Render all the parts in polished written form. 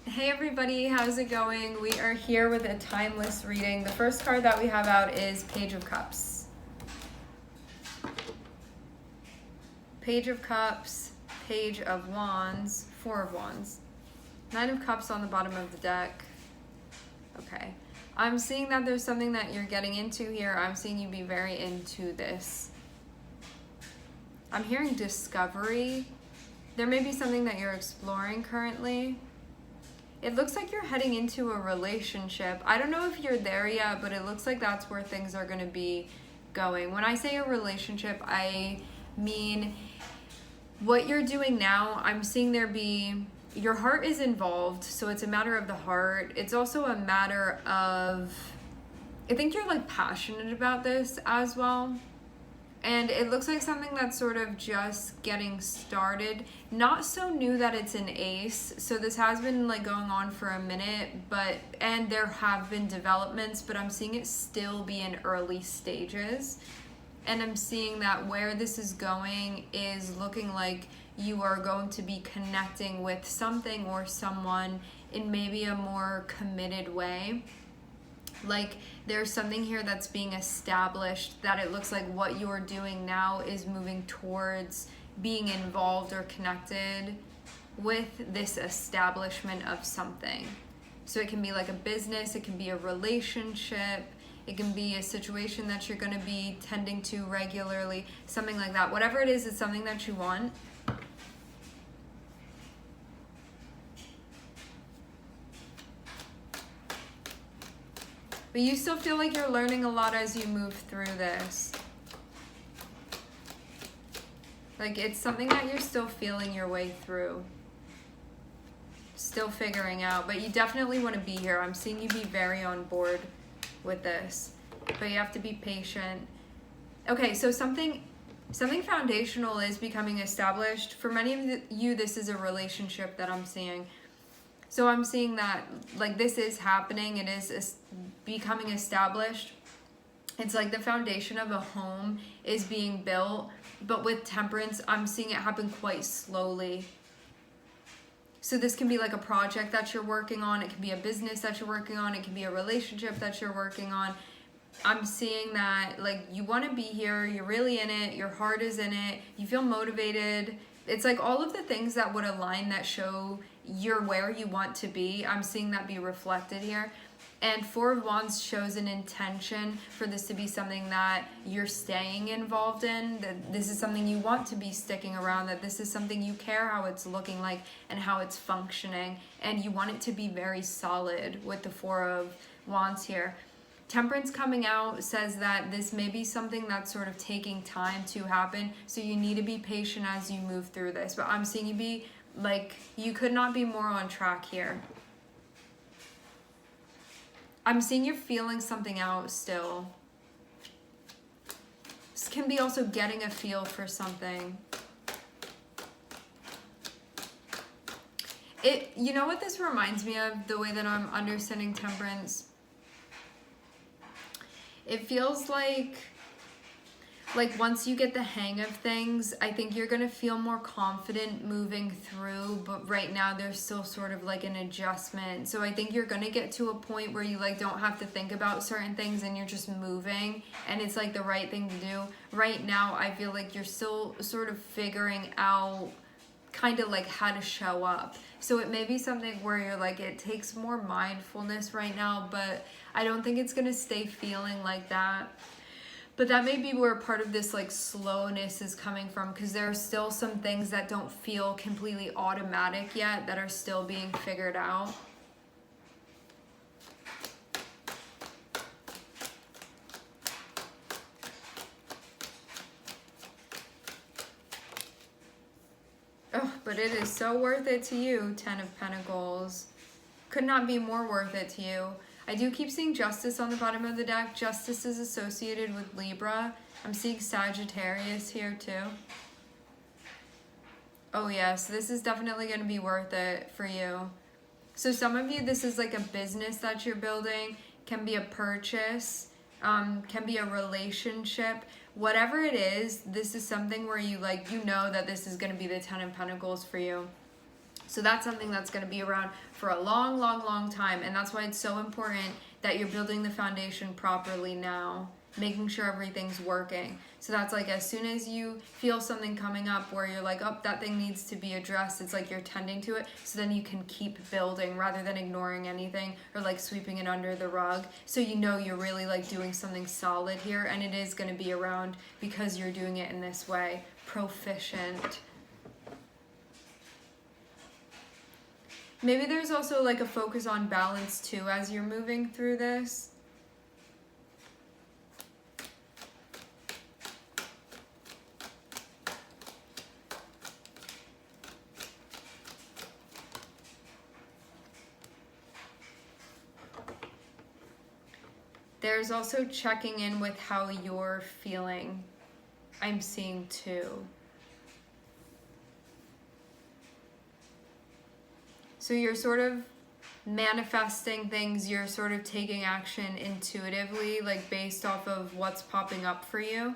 Hey everybody, how's it going? We are here with a timeless reading. The first card that we have out is Page of Cups. Page of Cups, Page of Wands, Four of Wands. Nine of Cups on the bottom of the deck. Okay. I'm seeing that there's something that you're getting into here. I'm seeing you be very into this. I'm hearing discovery. There may be something that you're exploring currently. It looks like you're heading into a relationship. I don't know if you're there yet, but it looks like that's where things are going to be going. When I say a relationship, I mean what you're doing now. I'm seeing there be, your heart is involved, so it's a matter of the heart. It's also a matter of, I think you're like passionate about this as well. And it looks like something that's sort of just getting started. Not so new that it's an ace. So this has been like going on for a minute, and there have been developments, but I'm seeing it still be in early stages. And I'm seeing that where this is going is looking like you are going to be connecting with something or someone in maybe a more committed way. Like there's something here that's being established, that it looks like what you're doing now is moving towards being involved or connected with this establishment of something. So it can be like a business, it can be a relationship, it can be a situation that you're going to be tending to regularly, something like that. Whatever it is, it's something that you want. But you still feel like you're learning a lot as you move through this. Like it's something that you're still feeling your way through. Still figuring out. But you definitely want to be here. I'm seeing you be very on board with this. But you have to be patient. Okay, so something foundational is becoming established. For many of you, this is a relationship that I'm seeing. So I'm seeing that like this is happening. It is becoming established. It's like the foundation of a home is being built. But with Temperance, I'm seeing it happen quite slowly. So this can be like a project that you're working on. It can be a business that you're working on. It can be a relationship that you're working on. I'm seeing that like you want to be here. You're really in it. Your heart is in it. You feel motivated. It's like all of the things that would align, that show you're where you want to be. I'm seeing that be reflected here. And Four of Wands shows an intention for this to be something that you're staying involved in, that this is something you want to be sticking around, that this is something you care how it's looking like and how it's functioning, and you want it to be very solid with the Four of Wands here. Temperance coming out says that this may be something that's sort of taking time to happen, so you need to be patient as you move through this. But I'm seeing you be like, you could not be more on track here. I'm seeing you're feeling something out still. This can be also getting a feel for something. You know what this reminds me of, the way that I'm understanding Temperance? It feels like once you get the hang of things, I think you're going to feel more confident moving through, but right now there's still sort of like an adjustment. So I think you're going to get to a point where you like don't have to think about certain things and you're just moving, and it's like the right thing to do. Right now I feel like you're still sort of figuring out kind of like how to show up. So it may be something where you're like, it takes more mindfulness right now, but I don't think it's going to stay feeling like that. But that may be where part of this like slowness is coming from, because there are still some things that don't feel completely automatic yet, that are still being figured out. Oh, but it is so worth it to you, Ten of Pentacles. Could not be more worth it to you. I do keep seeing Justice on the bottom of the deck. Justice is associated with Libra. I'm seeing Sagittarius here too. Oh yes, this is definitely going to be worth it for you. So some of you, this is like a business that you're building. Can be a purchase. Can be a relationship. Whatever it is, this is something where you like, you know that this is going to be the Ten of Pentacles for you. So that's something that's going to be around for a long, long, long time. And that's why it's so important that you're building the foundation properly now, making sure everything's working. So that's like, as soon as you feel something coming up where you're like, oh, that thing needs to be addressed, it's like you're tending to it. So then you can keep building rather than ignoring anything or like sweeping it under the rug. So you know you're really like doing something solid here, and it is going to be around because you're doing it in this way. Proficient. Maybe there's also like a focus on balance too as you're moving through this. There's also checking in with how you're feeling, I'm seeing too. So you're sort of manifesting things, you're sort of taking action intuitively, like based off of what's popping up for you.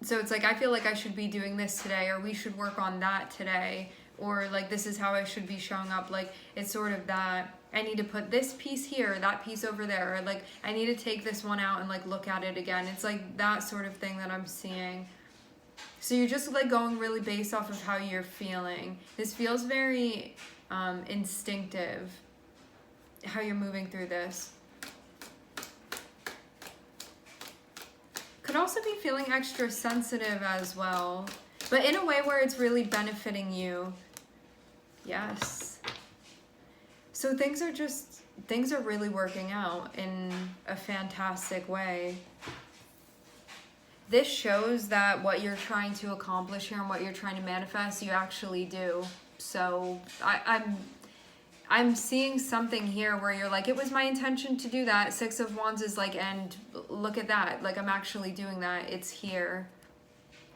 So it's like, I feel like I should be doing this today, or we should work on that today, or like this is how I should be showing up. Like it's sort of that, I need to put this piece here, that piece over there, or like I need to take this one out and like look at it again. It's like that sort of thing that I'm seeing. So you're just like going really based off of how you're feeling. This feels very instinctive, how you're moving through this. Could also be feeling extra sensitive as well, but in a way where it's really benefiting you. Yes. So things are really working out in a fantastic way. This shows that what you're trying to accomplish here and what you're trying to manifest, you actually do. So I'm seeing something here where you're like, it was my intention to do that. 6 of Wands is like, and look at that. Like, I'm actually doing that. It's here.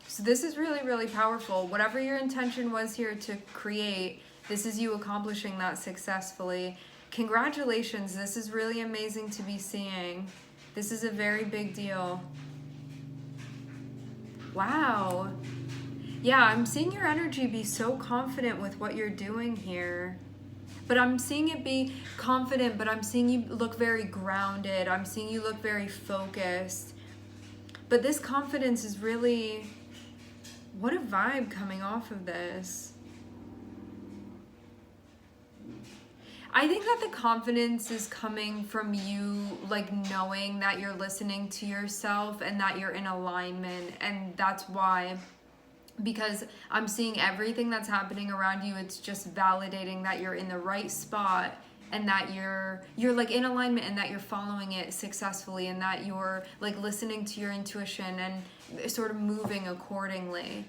So this is really, really powerful. Whatever your intention was here to create, this is you accomplishing that successfully. Congratulations. This is really amazing to be seeing. This is a very big deal. Wow. Yeah, I'm seeing your energy be so confident with what you're doing here. But I'm seeing it be confident, but I'm seeing you look very grounded. I'm seeing you look very focused. But this confidence is really, what a vibe coming off of this. I think that the confidence is coming from you, like, knowing that you're listening to yourself and that you're in alignment. And that's why, because I'm seeing everything that's happening around you, it's just validating that you're in the right spot and that you're like in alignment and that you're following it successfully and that you're like listening to your intuition and sort of moving accordingly.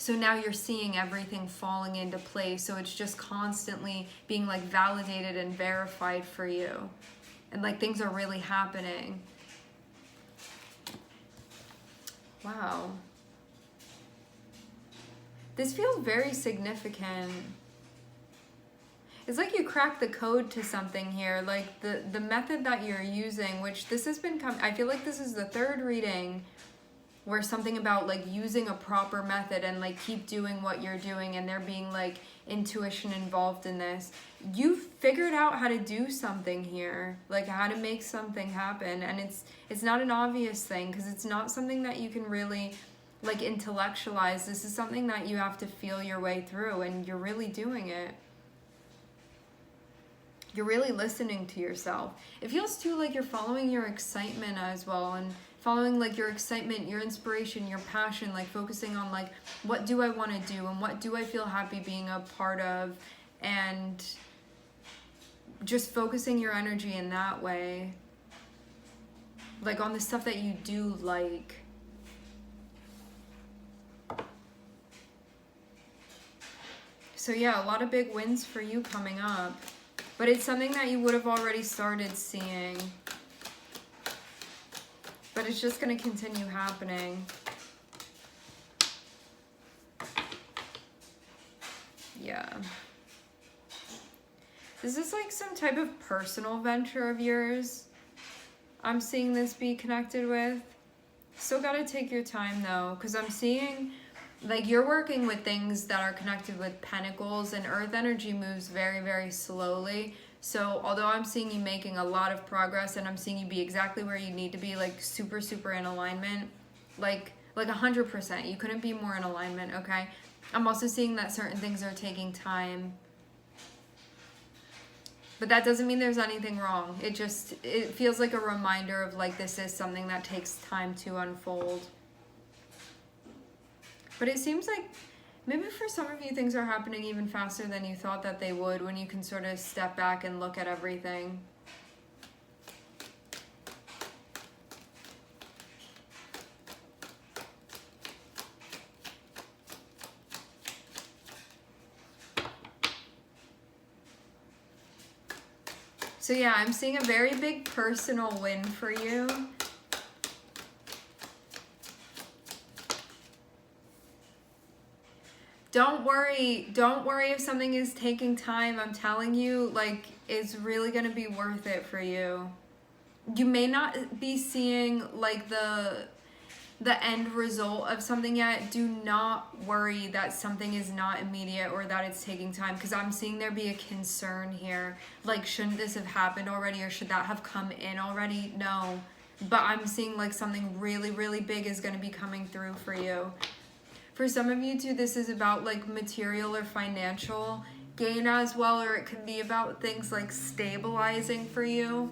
So now you're seeing everything falling into place. So it's just constantly being like validated and verified for you. And like things are really happening. Wow. This feels very significant. It's like you cracked the code to something here. Like the method that you're using, which this has been I feel like this is the 3rd reading where something about like using a proper method and like keep doing what you're doing and there being like intuition involved in this. You've figured out how to do something here, like how to make something happen. And it's not an obvious thing because it's not something that you can really like intellectualize. This is something that you have to feel your way through, and you're really doing it. You're really listening to yourself. It feels too like you're following your excitement as well, and following like your excitement, your inspiration, your passion, like focusing on like, what do I want to do and what do I feel happy being a part of, and just focusing your energy in that way, like on the stuff that you do like. So yeah, a lot of big wins for you coming up, but it's something that you would have already started seeing. But it's just going to continue happening. Yeah. This is like some type of personal venture of yours. I'm seeing this be connected with. Still got to take your time though, because I'm seeing Like, you're working with things that are connected with pentacles, and earth energy moves very, very slowly. So although I'm seeing you making a lot of progress, and I'm seeing you be exactly where you need to be, like super, super in alignment, like 100%, you couldn't be more in alignment, okay? I'm also seeing that certain things are taking time. But that doesn't mean there's anything wrong. It feels like a reminder of like, this is something that takes time to unfold. But it seems like maybe for some of you, things are happening even faster than you thought that they would when you can sort of step back and look at everything. So yeah, I'm seeing a very big personal win for you. Don't worry if something is taking time. I'm telling you, like, it's really going to be worth it for you. You may not be seeing like the end result of something yet. Do not worry that something is not immediate or that it's taking time, because I'm seeing there be a concern here. Like, shouldn't this have happened already, or should that have come in already? No. But I'm seeing like something really, really big is going to be coming through for you. For some of you too, this is about like material or financial gain as well, or it could be about things like stabilizing for you,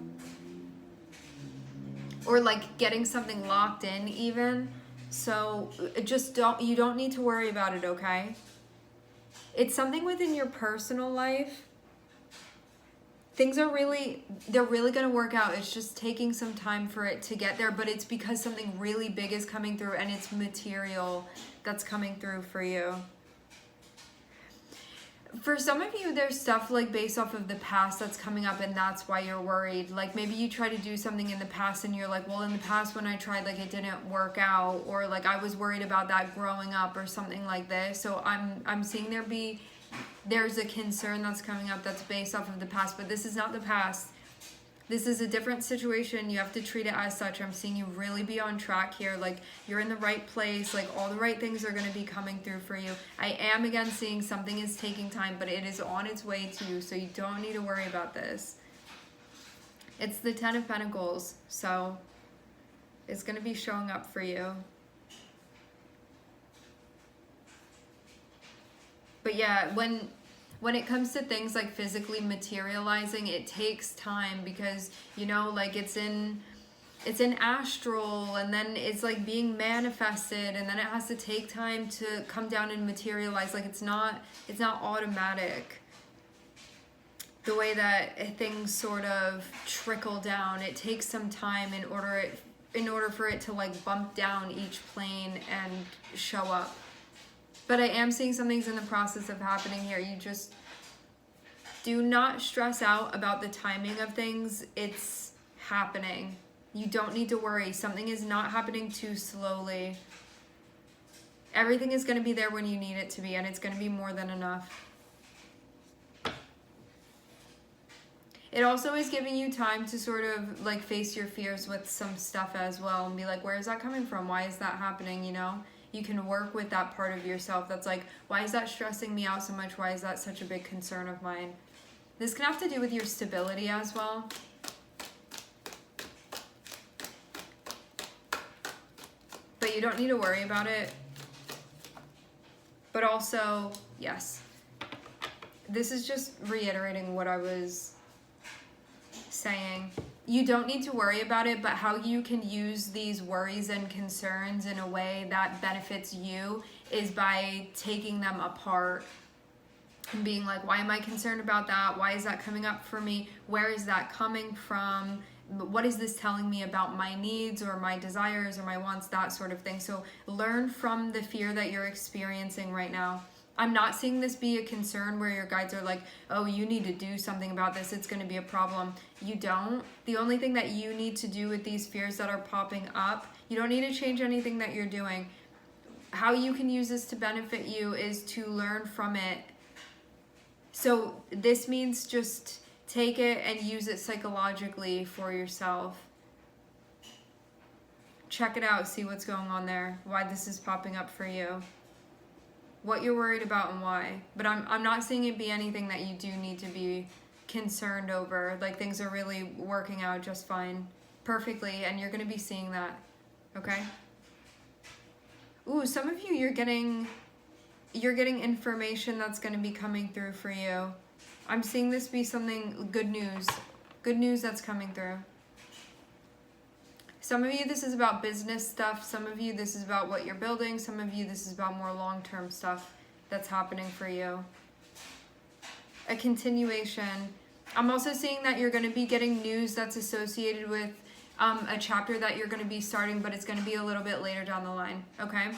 or like getting something locked in even. So you don't need to worry about it, okay? It's something within your personal life. Things are they're really going to work out. It's just taking some time for it to get there, but it's because something really big is coming through, and it's material that's coming through for you. For some of you, there's stuff like based off of the past that's coming up, and that's why you're worried. Like, maybe you try to do something in the past and you're like, well, in the past when I tried, like, it didn't work out, or like I was worried about that growing up or something like this. So I'm seeing there's a concern that's coming up that's based off of the past, but this is not the past. This is a different situation. You have to treat it as such. I'm seeing you really be on track here. Like, you're in the right place. Like, all the right things are going to be coming through for you. I am, again, seeing something is taking time, but it is on its way to you, so you don't need to worry about this. It's the Ten of Pentacles, so it's going to be showing up for you. But yeah, when it comes to things like physically materializing, it takes time, because, you know, like, it's in astral, and then it's like being manifested, and then it has to take time to come down and materialize. Like, it's not automatic. The way that things sort of trickle down, it takes some time in order for it to like bump down each plane and show up. But I am seeing something's in the process of happening here. You just do not stress out about the timing of things. It's happening. You don't need to worry. Something is not happening too slowly. Everything is going to be there when you need it to be, and it's going to be more than enough. It also is giving you time to sort of like face your fears with some stuff as well, and be like, where is that coming from? Why is that happening? You know? You can work with that part of yourself that's like, why is that stressing me out so much? Why is that such a big concern of mine? This can have to do with your stability as well. But you don't need to worry about it. But also, yes, this is just reiterating what I was saying. You don't need to worry about it, but how you can use these worries and concerns in a way that benefits you is by taking them apart and being like, why am I concerned about that? Why is that coming up for me? Where is that coming from? What is this telling me about my needs or my desires or my wants, that sort of thing. So learn from the fear that you're experiencing right now. I'm not seeing this be a concern where your guides are like, oh, you need to do something about this. It's going to be a problem. You don't. The only thing that you need to do with these fears that are popping up, you don't need to change anything that you're doing. How you can use this to benefit you is to learn from it. So this means just take it and use it psychologically for yourself. Check it out. See what's going on there. Why this is popping up for you. what you're worried about and why. But I'm not seeing it be anything that you do need to be concerned over. Like, things are really working out just fine, perfectly, and you're going to be seeing that, okay? Ooh, some of you, you're getting information that's going to be coming through for you. I'm seeing this be something, good news that's coming through. Some of you, this is about business stuff. Some of you, this is about what you're building. Some of you, this is about more long-term stuff that's happening for you. A continuation. I'm also seeing that you're going to be getting news that's associated with a chapter that you're going to be starting, but it's going to be a little bit later down the line, okay?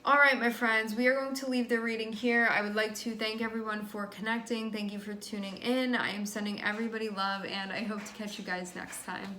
All right, my friends, we are going to leave the reading here. I would like to thank everyone for connecting. Thank you for tuning in. I am sending everybody love, and I hope to catch you guys next time.